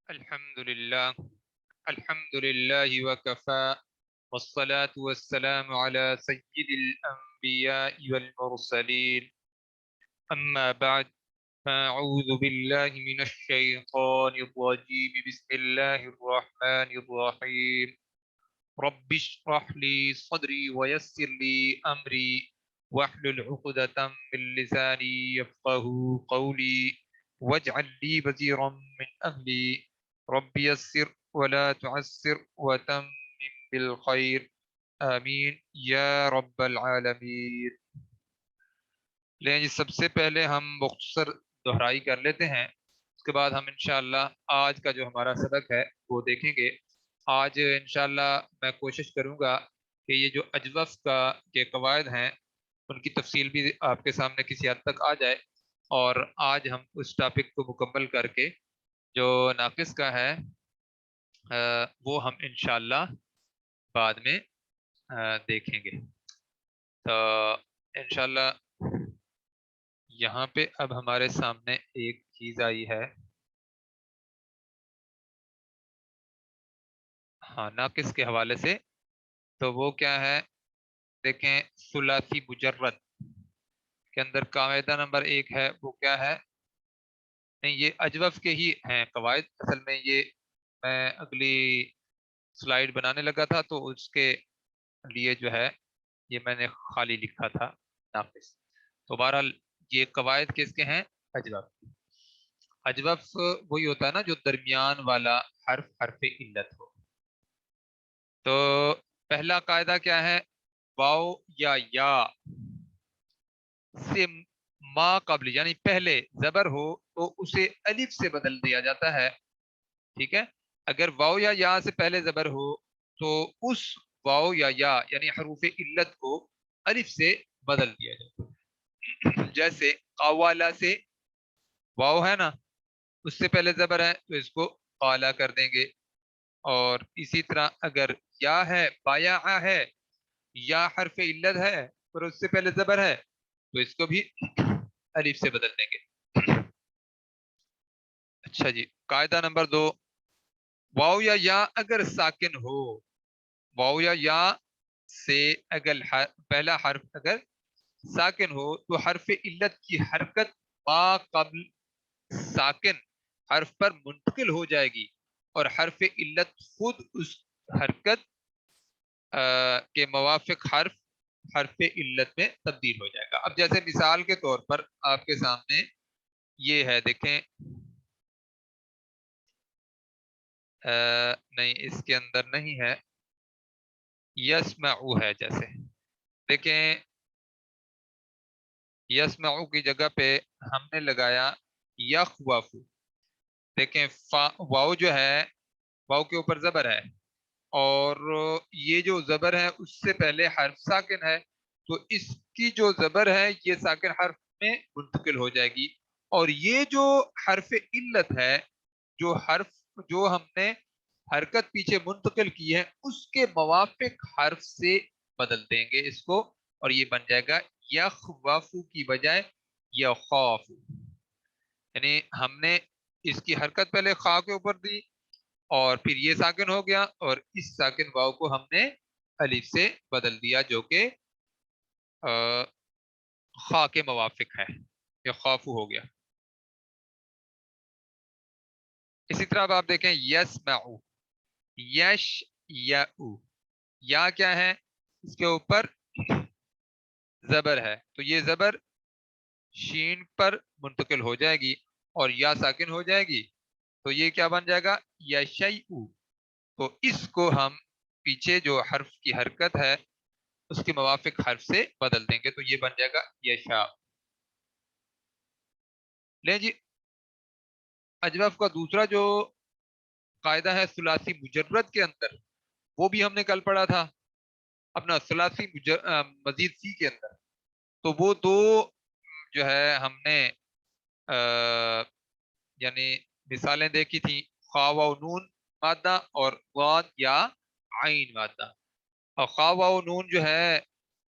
الحمد لله وكفى والصلاة والسلام على سيد الأنبياء والمرسلين أما بعد فأعوذ بالله من الشيطان الرجيم بسم الله الرحمن الرحيم رب اشرح لي صدري ويسر لي أمري واحلل عقدة من لساني يفقه قولي واجعل لي وزيرا من أهلي رب يسر ولا تعسر وتمم بالخير آمین یا رب العالمین۔ لیں جی، سب سے پہلے ہم مختصر دہرائی کر لیتے ہیں، اس کے بعد ہم انشاءاللہ آج کا جو ہمارا سبق ہے وہ دیکھیں گے۔ آج انشاءاللہ میں کوشش کروں گا کہ یہ جو اجوف کا کے قواعد ہیں ان کی تفصیل بھی آپ کے سامنے کسی حد تک آ جائے، اور آج ہم اس ٹاپک کو مکمل کر کے جو ناقص کا ہے وہ ہم انشاءاللہ بعد میں دیکھیں گے۔ تو انشاءاللہ یہاں پہ اب ہمارے سامنے ایک چیز آئی ہے، ہاں، ناقص کے حوالے سے، تو وہ کیا ہے؟ دیکھیں، ثلاثی مجرد کے اندر قاعدہ نمبر 1 ہے، وہ کیا ہے؟ نہیں، یہ اجوف کے ہی ہیں قواعد، اصل میں یہ میں اگلی سلائیڈ بنانے لگا تھا تو اس کے لیے جو ہے یہ میں نے خالی لکھا تھا ناقص۔ تو بہرحال یہ قواعد کس کے ہیں؟ اجوف۔ اجوف وہی ہوتا ہے نا جو درمیان والا حرف علت ہو۔ تو پہلا قاعدہ کیا ہے؟ واو یا سے ما قبل یعنی پہلے زبر ہو تو اسے الف سے بدل دیا جاتا ہے، ٹھیک ہے؟ اگر واو یا سے پہلے زبر ہو تو اس واو یا یعنی حروف علت کو الف سے بدل دیا جاتا ہے۔ جیسے قوالا سے واو ہے نا، اس سے پہلے زبر ہے تو اس کو قالا کر دیں گے، اور اسی طرح اگر یا ہے، بایا ہے، یا حرف علت ہے اور اس سے پہلے زبر ہے تو اس کو بھی الف سے بدل دیں گے۔ اچھا جی، قاعدہ نمبر 2، واو یا اگر ساکن ہو، واو یا سے اگر پہلا حرف اگر ساکن ہو تو حرف علت کی حرکت ما قبل ساکن حرف پر منتقل ہو جائے گی، اور حرف علت خود اس حرکت کے موافق حرف علت میں تبدیل ہو جائے گا۔ اب جیسے مثال کے طور پر آپ کے سامنے یہ ہے، دیکھیں، نہیں اس کے اندر نہیں ہے، یسمعو ہے، جیسے دیکھیں یسمعو کی جگہ پہ ہم نے لگایا یخوفو۔ دیکھیں واو جو ہے، واو کے اوپر زبر ہے، اور یہ جو زبر ہے اس سے پہلے حرف ساکن ہے، تو اس کی جو زبر ہے یہ ساکن حرف میں منتقل ہو جائے گی، اور یہ جو حرف علت ہے، جو ہم نے حرکت پیچھے منتقل کی ہے اس کے موافق حرف سے بدل دیں گے اس کو، اور یہ بن جائے گا یخوفو کی بجائے یخافو۔ یعنی ہم نے اس کی حرکت پہلے خا کے اوپر دی، اور پھر یہ ساکن ہو گیا، اور اس ساکن واو کو ہم نے الف سے بدل دیا جو کہ خا کے موافق ہے، یا خافو ہو گیا۔ اسی طرح اب آپ دیکھیں یسمعو، یش یا کیا ہے؟ اس کے اوپر زبر ہے، تو یہ زبر شین پر منتقل ہو جائے گی اور یا ساکن ہو جائے گی، تو یہ کیا بن جائے گا؟ یشیء۔ تو اس کو ہم پیچھے جو حرف کی حرکت ہے اس کے موافق حرف سے بدل دیں گے، تو یہ بن جائے گا یشا۔ لیں جی، اجوف کا دوسرا جو قاعدہ ہے ثلاثی مجرد کے اندر، وہ بھی ہم نے کل پڑھا تھا اپنا ثلاثی مزید سی کے اندر، تو وہ دو جو ہے ہم نے یعنی مثالیں دیکھی تھیں، خا و نون مادہ اور غاد یا عین مادہ، اور خا و نون جو ہے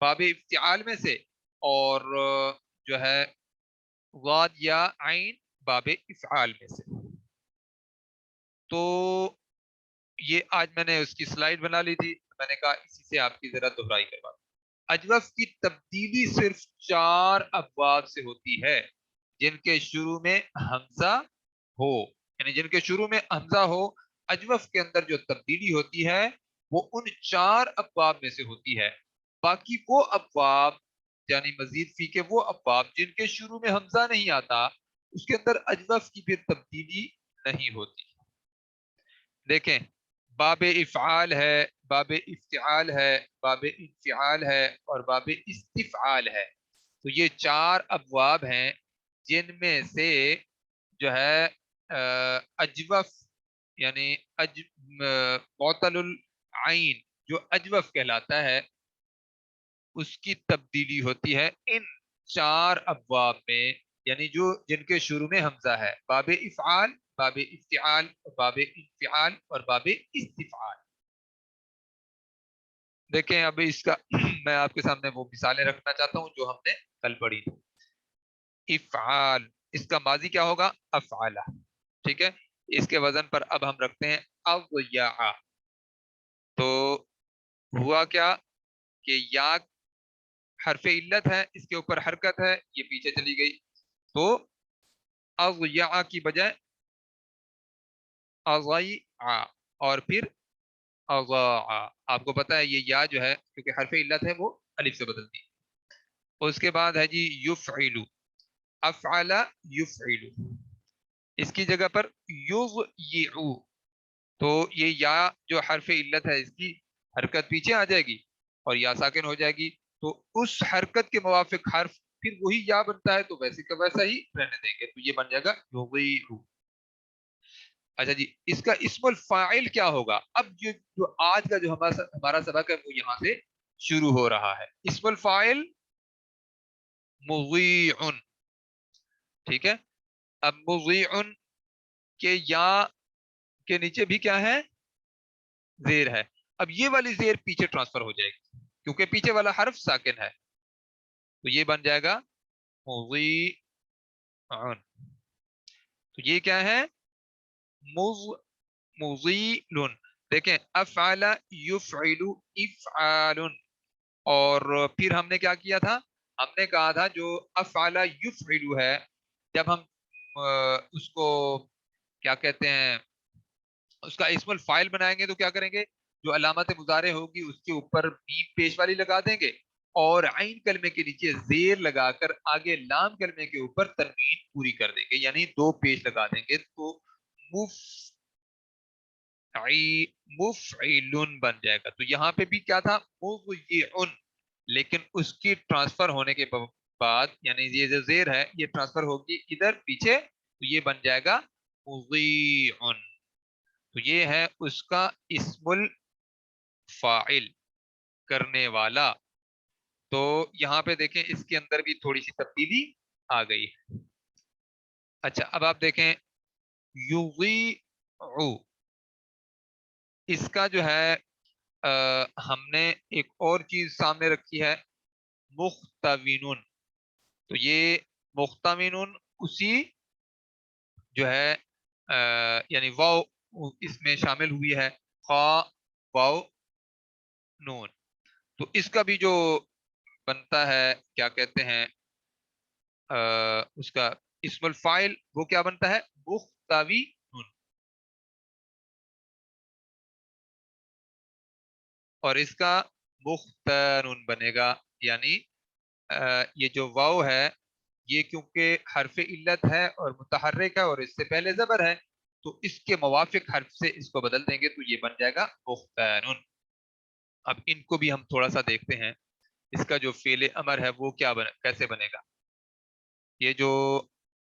باب افتعال میں سے، اور جو ہے غاد یا عین باب افعال میں سے۔ تو یہ آج میں نے اس کی سلائیڈ بنا لی تھی، میں نے کہا اسی سے آپ کی ذرا دہرائی کروا دوں۔ اجوف کی تبدیلی صرف 4 ابواب سے ہوتی ہے جن کے شروع میں حمزہ ہو، یعنی جن کے شروع میں حمزہ ہو۔ اجوف کے اندر جو تبدیلی ہوتی ہے وہ ان 4 ابواب میں سے ہوتی ہے۔ باقی وہ ابواب یعنی مزید فی کے وہ ابواب جن کے شروع میں حمزہ نہیں آتا، اس کے اندر اجوف کی پھر تبدیلی نہیں ہوتی۔ دیکھیں، باب افعال ہے، باب افتعال ہے، باب انفعال ہے اور باب استفعال ہے۔ تو یہ 4 ابواب ہیں جن میں سے جو ہے اجوف یعنی معطل العین جو اجوف کہلاتا ہے اس کی تبدیلی ہوتی ہے ان 4 ابواب میں، یعنی جن کے شروع میں حمزہ ہے: باب افعال، باب افتعال، باب انفعال اور باب استفعال۔ دیکھیں اب اس کا میں آپ کے سامنے وہ مثالیں رکھنا چاہتا ہوں جو ہم نے کل پڑھی تھی۔ افعال، اس کا ماضی کیا ہوگا؟ افعالہ، ٹھیک ہے۔ اس کے وزن پر اب ہم رکھتے ہیں اضیاء۔ تو ہوا کیا کہ یا حرف علت ہے، اس کے اوپر حرکت ہے، یہ پیچھے چلی گئی، تو اضیاء کی بجائے اضیع اور پھر اضاع۔ آپ کو پتا ہے یہ یا جو ہے کیونکہ حرف علت ہے وہ الف سے بدلتی ہے۔ اس کے بعد ہے جی یفعل، افعل یفعل، اس کی جگہ پر یضیع، تو یہ یا جو حرف علت ہے اس کی حرکت پیچھے آ جائے گی اور یا ساکن ہو جائے گی، تو اس حرکت کے موافق حرف پھر وہی یا بنتا ہے، تو ویسے کا ویسا ہی رہنے دیں گے، تو یہ بن جائے گا یضیع۔ اچھا جی، اس کا اسم الفاعل کیا ہوگا؟ اب جو آج کا جو ہمارا سبق ہے وہ یہاں سے شروع ہو رہا ہے۔ اسم الفاعل مضیع، ٹھیک ہے۔ اب مضیع کے یا کے نیچے بھی کیا ہے؟ زیر ہے۔ اب یہ والی زیر پیچھے ٹرانسفر ہو جائے گی کیونکہ پیچھے والا حرف ساکن ہے، تو یہ بن جائے گا مضیع۔ تو یہ کیا ہے؟ مضیل۔ دیکھیں افعل یفعل افعال، اور پھر ہم نے کیا کیا تھا؟ ہم نے کہا تھا جو افعل یفعل ہے، جب ہم اس کو کیا کہتے ہیں اس کا اسم الفاعل بنائیں گے تو کیا کریں گے؟ جو علامت مضارع ہوگی اس کے اوپر میم پیش والی لگا دیں گے اور عین کلمے کے نیچے زیر لگا کر آگے لام کلمے کے اوپر تنوین پوری کر دیں گے، یعنی 2 پیش لگا دیں گے، تو مفعل بن جائے گا۔ تو یہاں پہ بھی کیا تھا؟ مضیع، لیکن اس کی ٹرانسفر ہونے کے بعد یعنی یہ جو زیر ہے یہ ٹرانسفر ہوگی ادھر پیچھے، تو یہ بن جائے گا مضیع۔ تو یہ ہے اس کا اسم الفاعل، کرنے والا۔ تو یہاں پہ دیکھیں اس کے اندر بھی تھوڑی سی تبدیلی آ گئی ہے۔ اچھا اب آپ دیکھیں یضیع، اس کا جو ہے ہم نے ایک اور چیز سامنے رکھی ہے مختوین۔ تو یہ مختوین اسی جو ہے یعنی واو اس میں شامل ہوئی ہے، خا واو نون، تو اس کا بھی جو بنتا ہے کیا کہتے ہیں اس کا اسم الفاعل وہ کیا بنتا ہے؟ مختوی نون، اور اس کا مختنون بنے گا، یعنی یہ جو واو ہے یہ کیونکہ حرف علت ہے اور متحرک ہے اور اس سے پہلے زبر ہے، تو اس کے موافق حرف سے اس کو بدل دیں گے تو یہ بن جائے گا مختنون۔ اب ان کو بھی ہم تھوڑا سا دیکھتے ہیں، اس کا جو فعل امر ہے وہ کیسے بنے گا۔ یہ جو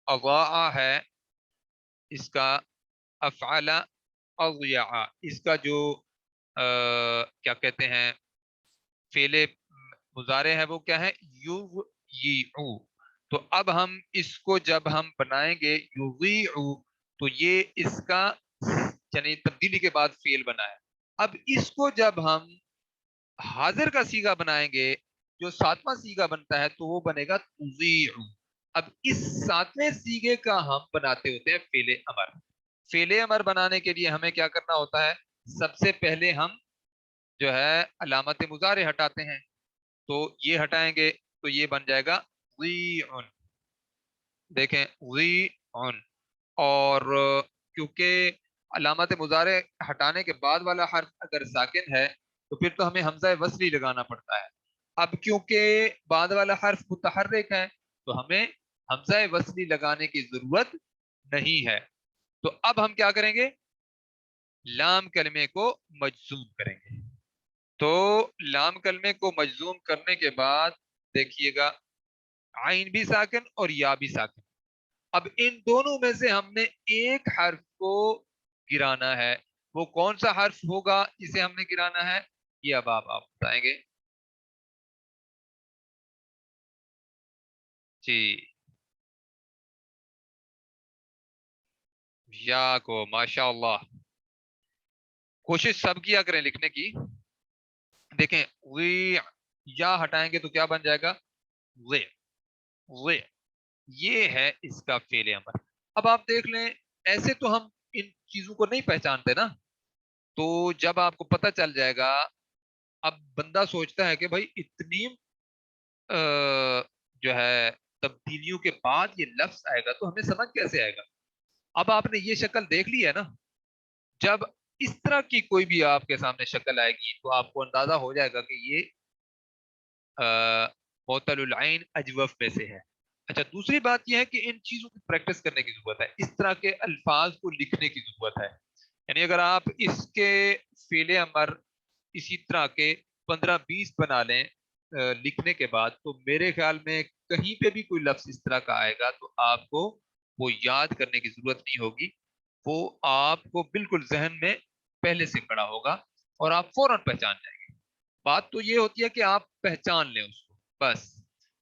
اضاء ہے اس کا افعل اضیع، اس کا جو کیا کہتے ہیں فعل مضارع ہے وہ کیا ہے؟ یضیع۔ تو اب ہم اس کو جب ہم بنائیں گے یضیع، تو یہ اس کا یعنی تبدیلی کے بعد فعل بنا ہے۔ اب اس کو جب ہم حاضر کا صیغہ بنائیں گے، جو 7واں صیغہ بنتا ہے تو وہ بنے گا تضیع۔ اب اس 7ویں صیغے کا ہم بناتے ہوتے ہیں فعل امر۔ فعل امر بنانے کے لیے ہمیں کیا کرنا ہوتا ہے؟ سب سے پہلے ہم جو ہے علامت مضارع ہٹاتے ہیں، تو یہ ہٹائیں گے تو یہ بن جائے گا ضیعن. دیکھیں ضیعن. اور کیونکہ علامت مضارع ہٹانے کے بعد والا حرف اگر ساکن ہے تو پھر تو ہمیں حمزہ وصلی لگانا پڑتا ہے. اب کیونکہ بعد والا حرف متحرک ہے تو ہمیں حمزہ وصلی لگانے کی ضرورت نہیں ہے. تو اب ہم کیا کریں گے؟ لام کلمے کو مجزوم کریں گے. تو لام کلمے کو مجزوم کرنے کے بعد دیکھیے گا عین بھی ساکن اور یا بھی ساکن. اب ان دونوں میں سے ہم نے ایک حرف کو گرانا ہے. وہ کون سا حرف ہوگا جسے ہم نے گرانا ہے؟ یہ اب آپ بتائیں گے. جی یا کو ماشاء اللہ کوشش سب کیا کریں لکھنے کی. دیکھیں وی یا ہٹائیں گے تو کیا بن جائے گا؟ وی وی. یہ ہے اس کا فعل امر. اب آپ دیکھ لیں ایسے تو ہم ان چیزوں کو نہیں پہچانتے نا، تو جب آپ کو پتہ چل جائے گا. اب بندہ سوچتا ہے کہ بھائی اتنی جو ہے تبدیلیوں کے بعد یہ لفظ آئے گا تو ہمیں سمجھ کیسے آئے گا؟ اب آپ نے یہ شکل دیکھ لی ہے نا، جب اس طرح کی کوئی بھی آپ کے سامنے شکل آئے گی تو آپ کو اندازہ ہو جائے گا کہ یہ معطل العین اجوف میں سے ہے. اچھا دوسری بات یہ ہے کہ ان چیزوں کی پریکٹس کرنے کی ضرورت ہے، اس طرح کے الفاظ کو لکھنے کی ضرورت ہے. یعنی اگر آپ اس کے فعل امر اسی طرح کے 15-20 بنا لیں لکھنے کے بعد، تو میرے خیال میں کہیں پہ بھی کوئی لفظ اس طرح کا آئے گا تو آپ کو وہ یاد کرنے کی ضرورت نہیں ہوگی. وہ آپ کو بالکل ذہن میں پہلے سے کھڑا ہوگا اور آپ فوراً پہچان جائیں گے. بات تو یہ ہوتی ہے کہ آپ پہچان لیں اس کو بس.